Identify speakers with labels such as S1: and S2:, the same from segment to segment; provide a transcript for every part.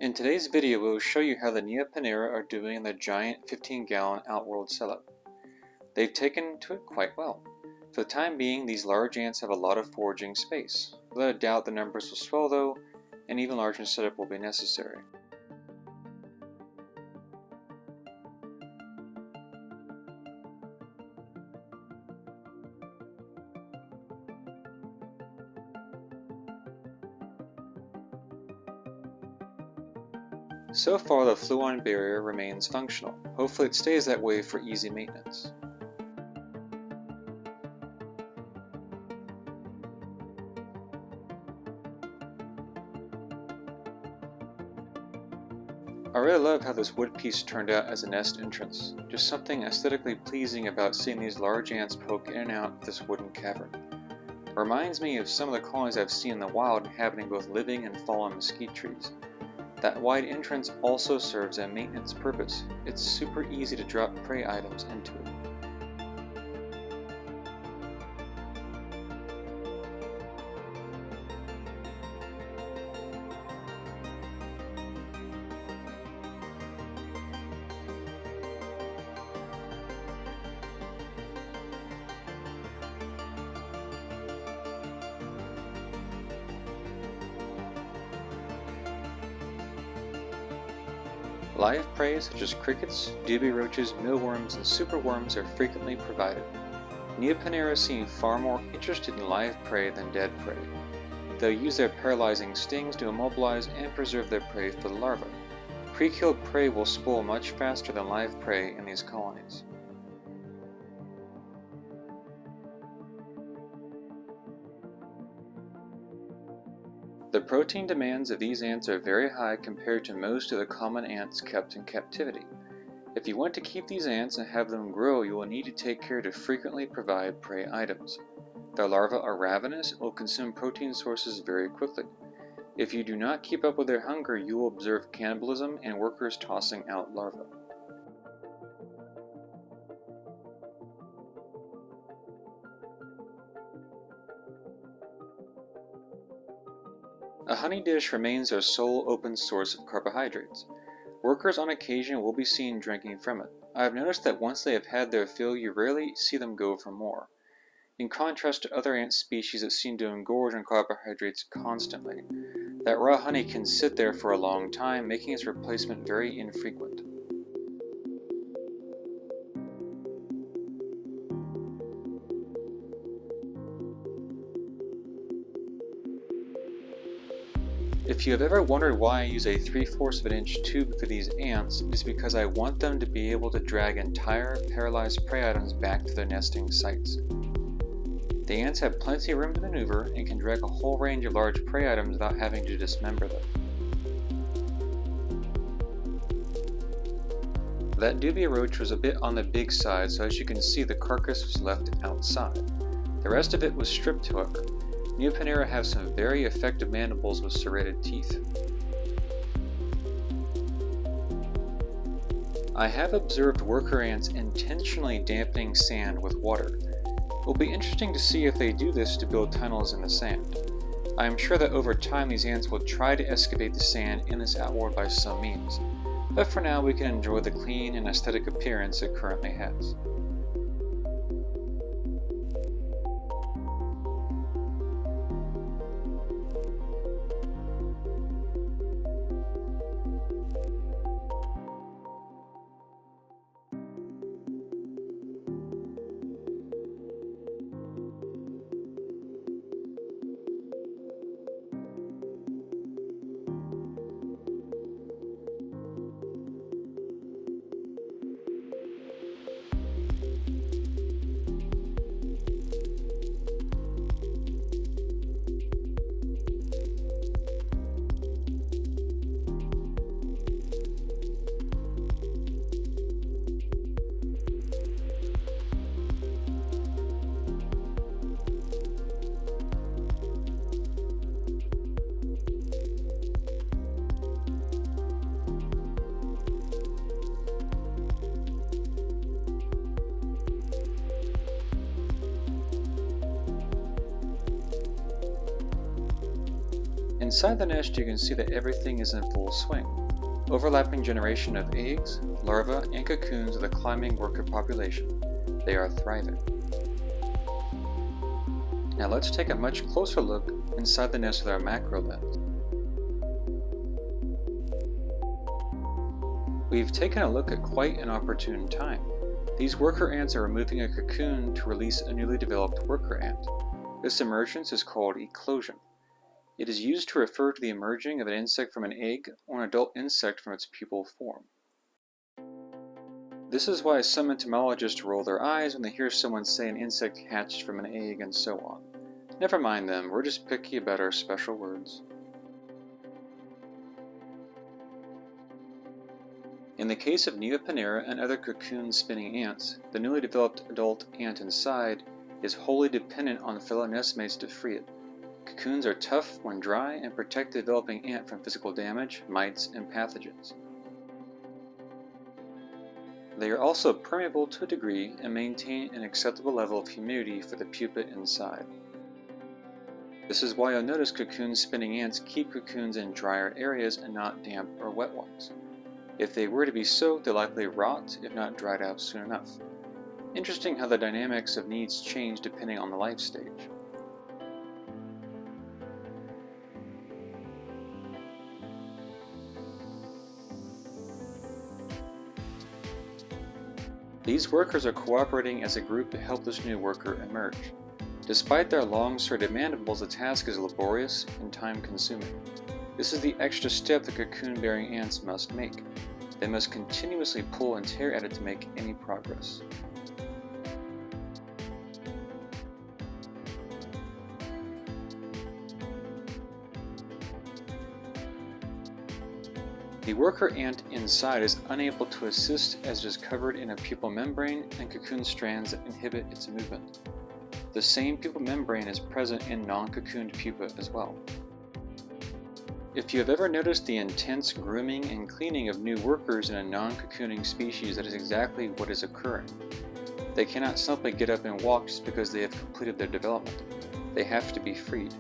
S1: In today's video, we will show you how the Neoponera are doing in the giant 15-gallon Outworld setup. They've taken to it quite well. For the time being, these large ants have a lot of foraging space. Without a doubt, the numbers will swell though, and even larger setup will be necessary. So far, the Fluon Barrier remains functional. Hopefully it stays that way for easy maintenance. I really love how this wood piece turned out as a nest entrance. Just something aesthetically pleasing about seeing these large ants poke in and out of this wooden cavern. It reminds me of some of the colonies I've seen in the wild inhabiting both living and fallen mesquite trees. That wide entrance also serves a maintenance purpose. It's super easy to drop prey items into it. Live prey such as crickets, dubia roaches, mealworms, and superworms are frequently provided. Neoponera seem far more interested in live prey than dead prey. They'll use their paralyzing stings to immobilize and preserve their prey for the larvae. Pre-killed prey will spoil much faster than live prey in these colonies. The protein demands of these ants are very high compared to most of the common ants kept in captivity. If you want to keep these ants and have them grow, you will need to take care to frequently provide prey items. Their larvae are ravenous and will consume protein sources very quickly. If you do not keep up with their hunger, you will observe cannibalism and workers tossing out larvae. A honey dish remains their sole open source of carbohydrates. Workers on occasion will be seen drinking from it. I have noticed that once they have had their fill, you rarely see them go for more. In contrast to other ant species that seem to engorge on carbohydrates constantly, that raw honey can sit there for a long time, making its replacement very infrequent. If you have ever wondered why I use a 3/4 of an inch tube for these ants, it is because I want them to be able to drag entire paralyzed prey items back to their nesting sites. The ants have plenty of room to maneuver and can drag a whole range of large prey items without having to dismember them. That dubia roach was a bit on the big side, so as you can see the carcass was left outside. The rest of it was stripped, however. Neoponera have some very effective mandibles with serrated teeth. I have observed worker ants intentionally dampening sand with water. It will be interesting to see if they do this to build tunnels in the sand. I am sure that over time these ants will try to excavate the sand in this outworld by some means, but for now we can enjoy the clean and aesthetic appearance it currently has. Inside the nest, you can see that everything is in full swing. Overlapping generation of eggs, larvae, and cocoons of the climbing worker population. They are thriving. Now let's take a much closer look inside the nest with our macro lens. We've taken a look at quite an opportune time. These worker ants are removing a cocoon to release a newly developed worker ant. This emergence is called eclosion. It is used to refer to the emerging of an insect from an egg or an adult insect from its pupal form. This is why some entomologists roll their eyes when they hear someone say an insect hatched from an egg and so on. Never mind them, we're just picky about our special words. In the case of Neoponera and other cocoon-spinning ants, the newly developed adult ant inside is wholly dependent on fellow nestmates to free it. Cocoons are tough when dry and protect the developing ant from physical damage, mites, and pathogens. They are also permeable to a degree and maintain an acceptable level of humidity for the pupa inside. This is why you'll notice cocoon-spinning ants keep cocoons in drier areas and not damp or wet ones. If they were to be soaked, they'll likely rot if not dried out soon enough. Interesting how the dynamics of needs change depending on the life stage. These workers are cooperating as a group to help this new worker emerge. Despite their long serrated mandibles, the task is laborious and time-consuming. This is the extra step the cocoon-bearing ants must make. They must continuously pull and tear at it to make any progress. The worker ant inside is unable to assist as it is covered in a pupal membrane and cocoon strands that inhibit its movement. The same pupal membrane is present in non-cocooned pupa as well. If you have ever noticed the intense grooming and cleaning of new workers in a non-cocooning species, that is exactly what is occurring. They cannot simply get up and walk just because they have completed their development. They have to be freed.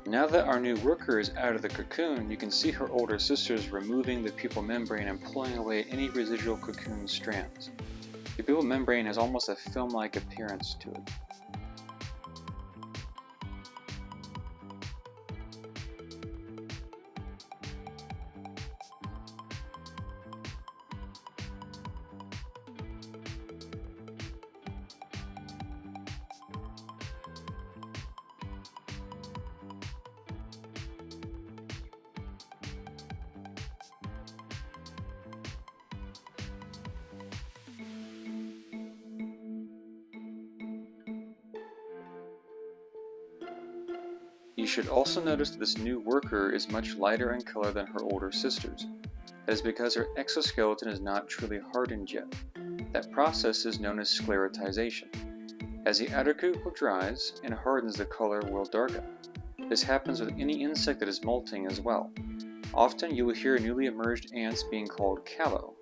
S1: Now that our new worker is out of the cocoon, you can see her older sisters removing the pupal membrane and pulling away any residual cocoon strands. The pupal membrane has almost a film-like appearance to it. You should also notice that this new worker is much lighter in color than her older sisters. That is because her exoskeleton is not truly hardened yet. That process is known as sclerotization. As the outer cuticle dries and hardens, the color will darken. This happens with any insect that is molting as well. Often you will hear newly emerged ants being called callow,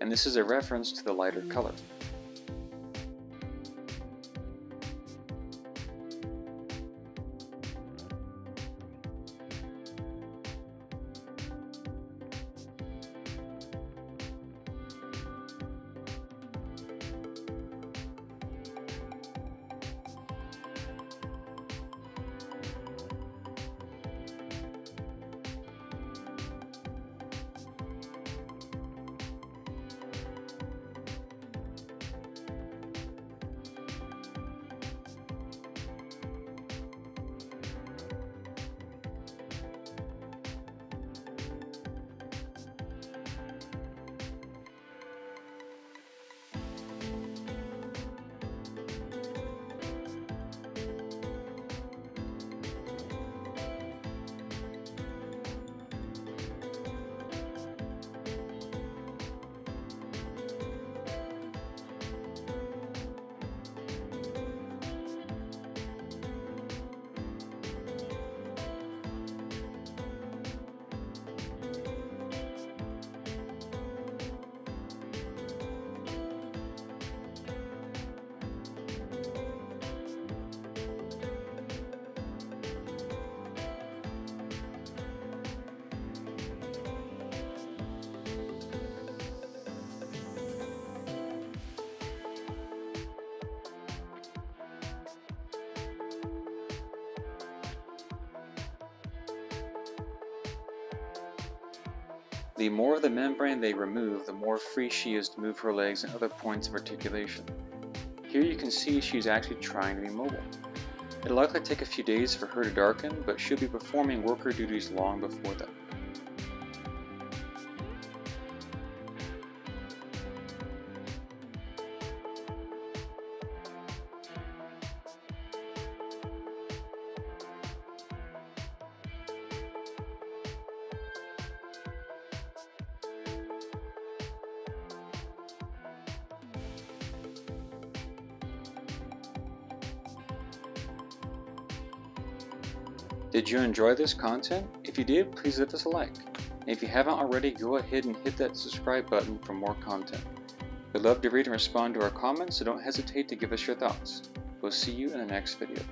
S1: and this is a reference to the lighter color. The more of the membrane they remove, the more free she is to move her legs and other points of articulation. Here you can see she's actually trying to be mobile. It'll likely take a few days for her to darken, but she'll be performing worker duties long before then. Did you enjoy this content? If you did, please leave us a like. And if you haven't already, go ahead and hit that subscribe button for more content. We'd love to read and respond to our comments, so don't hesitate to give us your thoughts. We'll see you in the next video.